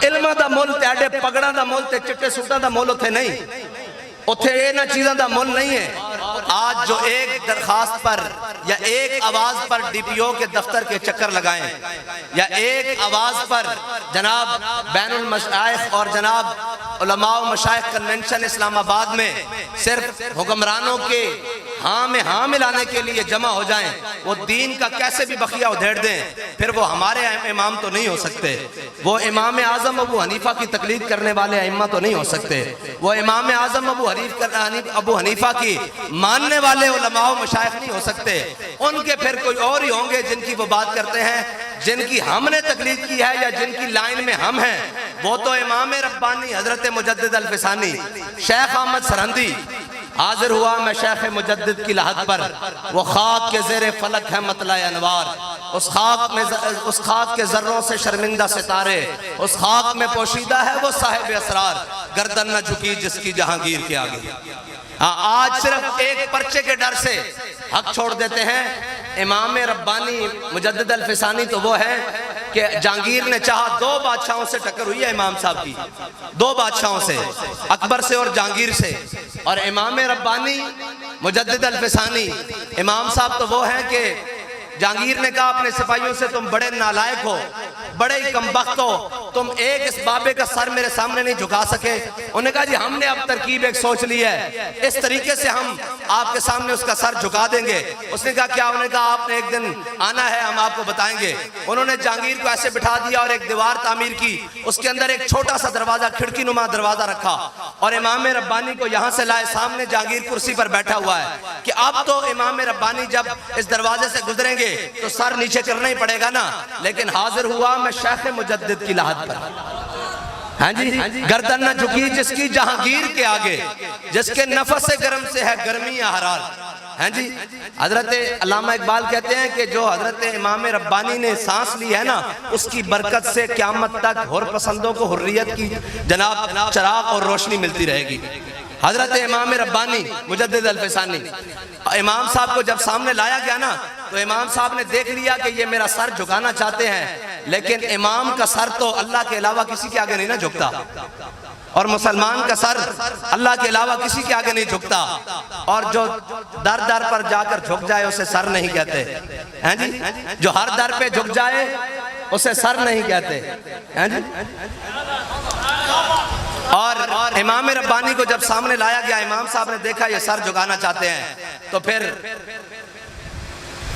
इल्म दा मुल ते पगड़ा दा मुल ते चिट्टे सूटां दा मुल उत्थे नहीं, उत्थे इन्हां चीज़ां दा मुल नहीं है। आज जो एक दरखास्त पर या एक आवाज पर डीपीओ के दफ्तर के चक्कर लगाएं या एक आवाज पर जनाब बैनुल मशाइख और जनाब उलमा व मशाइख कन्वेंशन इस्लामाबाद में सिर्फ हुक्मरानों के हाँ में हाँ मिलाने के लिए जमा हो जाएं, वो दीन का कैसे भी बखिया उधेड़ दें, फिर वो हमारे इमाम तो नहीं हो सकते। वो इमाम आज़म अबू हनीफा की तकलीद करने वाले अइम्मा तो नहीं हो सकते। वो इमाम आज़म अबू हनीफा की मानने वाले उलमा व मशाइख नहीं हो सकते। उनके फिर कोई और ही होंगे जिनकी वो बात करते हैं, जिनकी हमने तकलीद की है या जिनकी लाइन में हम हैं। वो तो इमाम रब्बानी हजरत मुजद्दिद अल-फिसानी शेख अहमद सरहंदी हाजिर हुआ। मैं शेख मुजद्दिद की लहद पर, वो खाक के ज़ेरे फलक है मतला अनवार, उस खाक के जर्रों से शर्मिंदा सितारे, उस खाक में पोशीदा है वो साहिब असरार, गर्दन न झुकी जिसकी जहांगीर के आगे। आज सिर्फ एक पर्चे के डर से हक छोड़ देते हैं। इमाम रब्बानी मुजद्दिद अल-फिसानी तो वो है कि जहांगीर ने चाहा, दो बादशाहों से टक्कर हुई है इमाम साहब की, दो बादशाहों से, अकबर से और जहांगीर से। और इमाम रब्बानी मुजद्दिद अल-फिसानी इमाम साहब तो वो हैं कि जहांगीर ने कहा अपने सिपाहियों से, तुम बड़े नालायक हो, बड़े ही कमबख्त हो, तुम एक इस बाबे का सर मेरे सामने नहीं झुका सके। उन्होंने कहा जी हमने अब तरकीब एक सोच ली है, इस तरीके से हम आपके सामने उसका सर झुका देंगे। उसने कहा क्या? उन्होंने कहा आपने एक दिन आना है, हम आपको बताएंगे। उन्होंने जहांगीर को ऐसे बिठा दिया और एक दीवार तामीर की, उसके अंदर एक छोटा सा दरवाजा, खिड़की नुमा दरवाजा रखा और इमाम रब्बानी को यहाँ से लाए। सामने जहांगीर कुर्सी पर बैठा हुआ है कि अब तो इमाम रब्बानी जब इस दरवाजे से गुजरेंगे तो सर नीचे करना ही पड़ेगा ना। लेकिन हाजिर हुआ मैं शेख मुजद्दिद की लहद पर, हाँ जी, गर्दन न झुकी जिसकी जहांगीर के आगे, जिसके नफस गर्म से है गर्मी या हरार। हैं जी, हजरत अल्लामा इकबाल कहते हैं कि जो हजरत इमाम रब्बानी ने सांस ली है ना, उसकी बरकत से क़यामत तक हुर पसंदों को हुर्रियत की जनाब चराग और रोशनी मिलती रहेगी। हजरत इमाम रब्बानी मुजद्दिद अल-फिसानी इमाम साहब को जब सामने लाया गया ना, तो इमाम साहब ने देख लिया कि ये मेरा सर झुकाना चाहते हैं, लेकिन इमाम का सर तो अल्लाह के अलावा किसी के आगे नहीं ना झुकता, और मुसलमान का सर अल्लाह के अलावा किसी के आगे नहीं झुकता। और जो दर दर पर जाकर झुक जाए उसे सर नहीं कहते, हैं जी, जो हर दर पे झुक जाए उसे सर नहीं कहते, हैं जी। और इमाम रब्बानी को जब सामने लाया गया, इमाम साहब ने देखा ये सर झुकाना चाहते हैं, तो फिर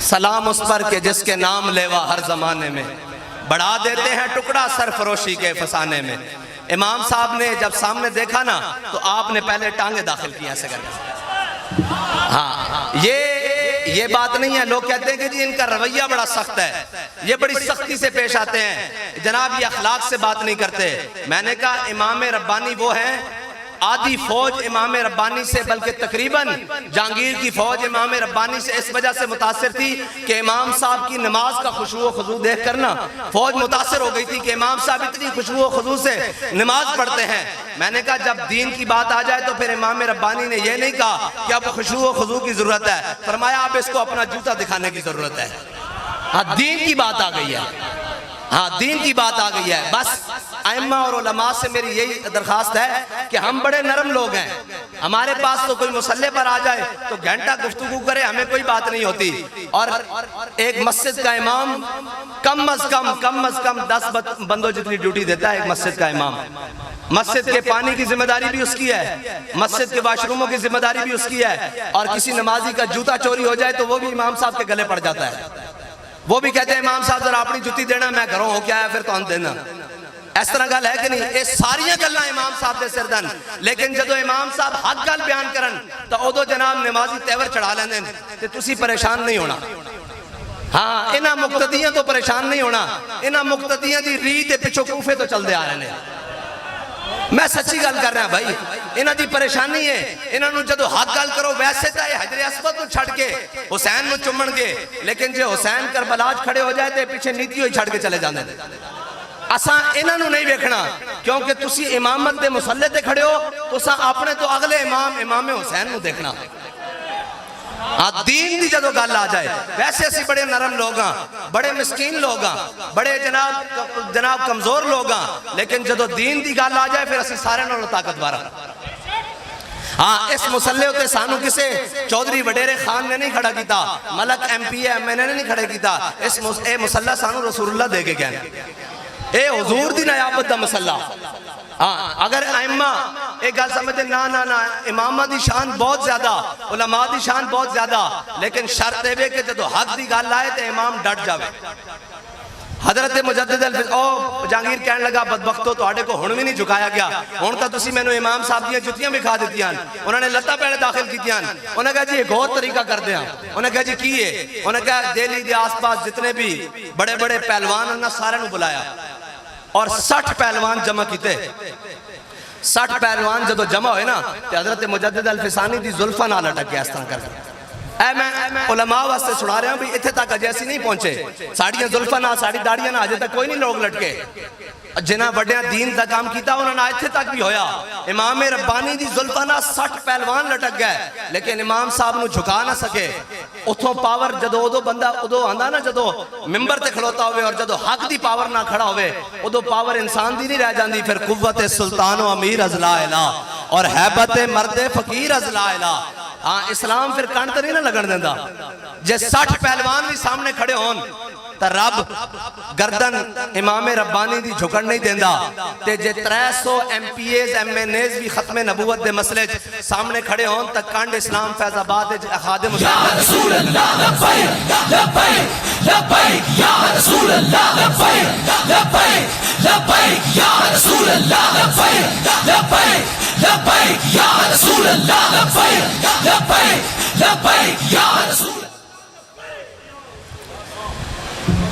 सलाम उस पर के जिसके नाम लेवा हर जमाने में, बढ़ा देते हैं टुकड़ा सरफरोशी के फसाने में। इमाम साहब ने जब सामने देखा ना, तो आपने पहले टांगे दाखिल किया ऐसे करके। हाँ, ये बात नहीं है। लोग कहते हैं कि जी इनका रवैया बड़ा सख्त है, ये बड़ी सख्ती से पेश आते हैं, जनाब ये अखलाक से बात नहीं करते। मैंने कहा इमाम रब्बानी वो है, आधी फौज इमाम रब्बानी से, बल्कि तकरीबन जहांगीर की फौज इमाम रब्बानी से इस वजह से मुतासिर थी कि इमाम साहब की नमाज का खुशबू खुशबू देख कर ना फौज मुतासिर हो गई थी कि इमाम साहब इतनी खुशबू खुशबू से नमाज पढ़ते हैं। मैंने कहा जब दीन की बात आ जाए तो फिर इमाम रब्बानी ने यह नहीं कहा कि अब खुशबू खुशबू की जरूरत है, फरमाया अब इसको अपना जूता दिखाने की जरूरत है। हाँ, दीन की बात आ गई है, हाँ दीन की बात आ गई है। बस अइम्मा और उलमा से मेरी यही दरखास्त है कि हम बड़े नरम लोग हैं, हमारे पास तो कोई मुसल्ले पर आ जाए तो घंटा गुफ्तगू करे, हमें कोई बात नहीं होती। और एक मस्जिद का इमाम कम अज कम 10 बंदों जितनी ड्यूटी देता है एक मस्जिद का इमाम। मस्जिद के पानी की जिम्मेदारी भी उसकी है, मस्जिद के वाशरूमों की जिम्मेदारी भी उसकी है, और किसी नमाजी का जूता चोरी हो जाए तो वो भी इमाम साहब के गले पड़ जाता है। वो भी कहते हैं इमाम साहब जरा अपनी जुती देना, मैं घरों हो क्या है फिर तो देना। इस तरह गल है कि नहीं? ये सारियां गल्लां इमाम साहब दे सिरदन, लेकिन जदों इमाम साहब हक गल बयान करन तो उदों जनाब नमाजी तेवर चढ़ा लेंदे ते तुसी परेशान नहीं होना। हाँ, इन्हां मुक्तदियां तो परेशान नहीं होना, इन्हां मुक्तदियां दी रीत दे पिछों कूफे तो चलते आ रहे हैं। मैं सच्ची गल कर रहा भाई, इन्हां दी परेशानी है। इन्हां नूं जदों हक गल करो, वैसे तो हजरे अस्वद नूं छड़ के हुसैन नूं चुम्मणगे, लेकिन जो हुसैन करबला खड़े हो जाए तो पीछे नीति ही छड़ के चले जाते हैं। असा इन्हां नूं नहीं वेखना, क्योंकि तुसी इमामत दे मुसल्ले ते खड़े हो, तुसा अपने तो अगले इमाम हुसैन नूं देखना। हाँ दीन दी जदों गल आ जाए, वैसे असी बड़े नरम लोग हाँ, बड़े मिस्कीन लोग हाँ, बड़े जनाब कमजोर लोग हाँ, लेकिन जदों दीन दी गल आ जाए फिर असी सारे नालों ताकतवर हाँ। हाँ इस मुसल्ले उत्ते सानू किसे चौधरी वडेरे खान ने नहीं खड़ा किया, मलक MP MN ने नहीं खड़ा किया, इस मुसल्ला सानू रसूलुल्लाह दे के गए, ए हुजूर दी नयाबत दा मुसल्ला। हाँ अगर आइम्मा एक गल समझते ना ना ना इमामा दी शान बहुत ज्यादा, उलमा दी शान बहुत ज्यादा, लेकिन शर्त है कि जदों हक दी गल आए तो इमाम डट जाए। हजरत मुजद्दिद जहांगीर कहने लगा बदबख्तो तुहाडे को हुण भी नहीं झुकाया गया, हुण तां तुसीं मैनूं इमाम साहब दी जुत्तियां भी खा दित्तियां, उन्होंने लत्तां पैणे दाखिल कीतियां, उन्हें कहा जी एक और तरीका करते हैं, उन्हें कहा जी की है, उन्हें कहा दिल्ली के आस पास जितने भी बड़े बड़े पहलवान उन्होंने सारे नूं बुलाया और 60 पहलवान जमा किए। 60 पहलवान जदों जमा होए ना तो हजरत मुजद्दिद अल-फिसानी दी जुल्फा नाल अटक गया इस तरह करके। मैं उलमा वास्ते सुना रहा हूं भी इत्थे तक अजे असीं नहीं पहुंचे, साड़ियां जुल्फा ना साड़ी दाड़ियां ना अजे तक कोई नहीं लोग लटके, जिन्हां वड्डियां दीन दा काम कीता उन्हां इत्थे तक भी होया। इमाम रब्बानी दी जुल्फा ना 60 पहलवान लटक गए, लेकिन इमाम साहब नूं झुका ना सके। उथों पावर जदों उदों बंदा उदों आंदा ना जदों मिंबर ते खड़ोता होवे और जदों हक दी पावर ना खड़ा होवे उदों पावर इंसान दी नहीं रह जांदी, फिर कुव्वत सुल्तान व अमीर अज़ला इला और हैबत मर्द फकीर अज़ला इला। हाँ इस्लाम फिर कण तो नहीं ना लगन देंदा, जे 60 पहलवान भी सामने खड़े होन तो रब गर्दन इमाम रब्बानी दी झुकन नहीं देंदा, ते जे 300 MPs MNAs भी खत्मे नबूवत दे मसले सामने खड़े होन तो कंड इस्लाम फैजाबाद खादिम या रसूल अल्लाह लब्बैक लब्बैक लब्बैक या रसूल अल्लाह लब्बैक लब्बैक लब्बैक या रसूल अल्लाह लब्बैक लब्बैक लब्बैक या रसूल अल्लाह लब्बैक लब्बैक लब्बैक या रसूल।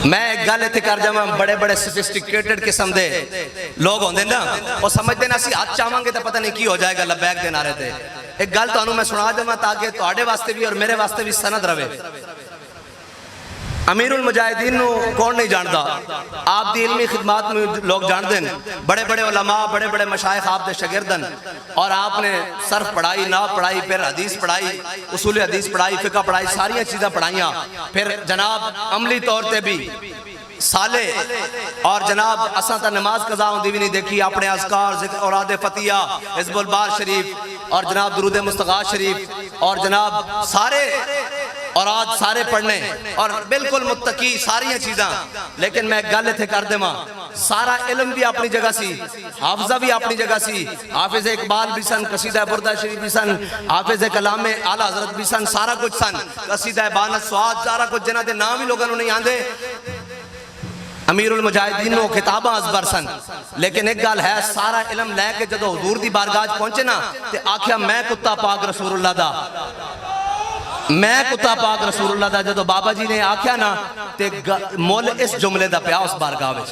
मैं एक गल इत्थे कर जावां, बड़े बड़े सोफिस्टिकेटेड किस्म दे लोग होंदे ना वो समझदे ना असीं हाथ चावांगे तो पता नहीं की हो जाएगा लब्बैक दे नारे ते। एक गल तुहानूं मैं सुना देवां ताकि तुहाडे वास्ते भी और मेरे वास्ते भी सनद रवे। अमीरुल मुजाहिदीन नूं कौन नहीं जानता, आप दी इल्मी खिदमात में लोग जानते हैं, बड़े बड़े उलमा बड़े बड़े मशाइख आप दे शागिर्दन, और आपने सर्फ पढ़ाई नाव पढ़ाई फिर हदीस पढ़ाई उसूल हदीस पढ़ाई फिक़ह पढ़ाई सारियां चीज़ां पढ़ाइयां, फिर जनाब अमली तौर पर भी साले और जनाब असा तो नमाज कज़ा होंदी भी नहीं देखी, अपने अज़कार ज़िक्र औराद फतिया हिज़्बुल बार शरीफ और जनाब दुरूद मुस्तग़ा शरीफ और जनाब सारे और आज सारे पढ़ने और बिल्कुल मुत्तकी सारियां चीज़ां। लेकिन मैं गल इत्थे कर देवां, सारा इल्म भी अपनी जगह सी, हाफजा भी अपनी जगह सी, हाफिज इकबाल भी सन, कसीदा बुरदा शरीफ भी सन, हाफिज कलाम आला हज़रत भी सन, सारा कुछ सन, कसीदा बानत स्वाद सारा कुछ, जिन्हां दे नाम ही लोगों नहीं आंदे। अमीरुल मुजाहिदीन नो किताबां अज़बर सन, लेकिन एक गल है सारा इल्म लैके जदों हुजूर दी बारगाह पहुंचे ना ते आख्या मैं कुत्ता पाक रसूलुल्लाह दा, मैं कुत्ता पाक रसूलुल्लाह दा। जदों बाबा जी ने आख्या ना ते मोल इस जुमले दा पिया उस बारगाह विच।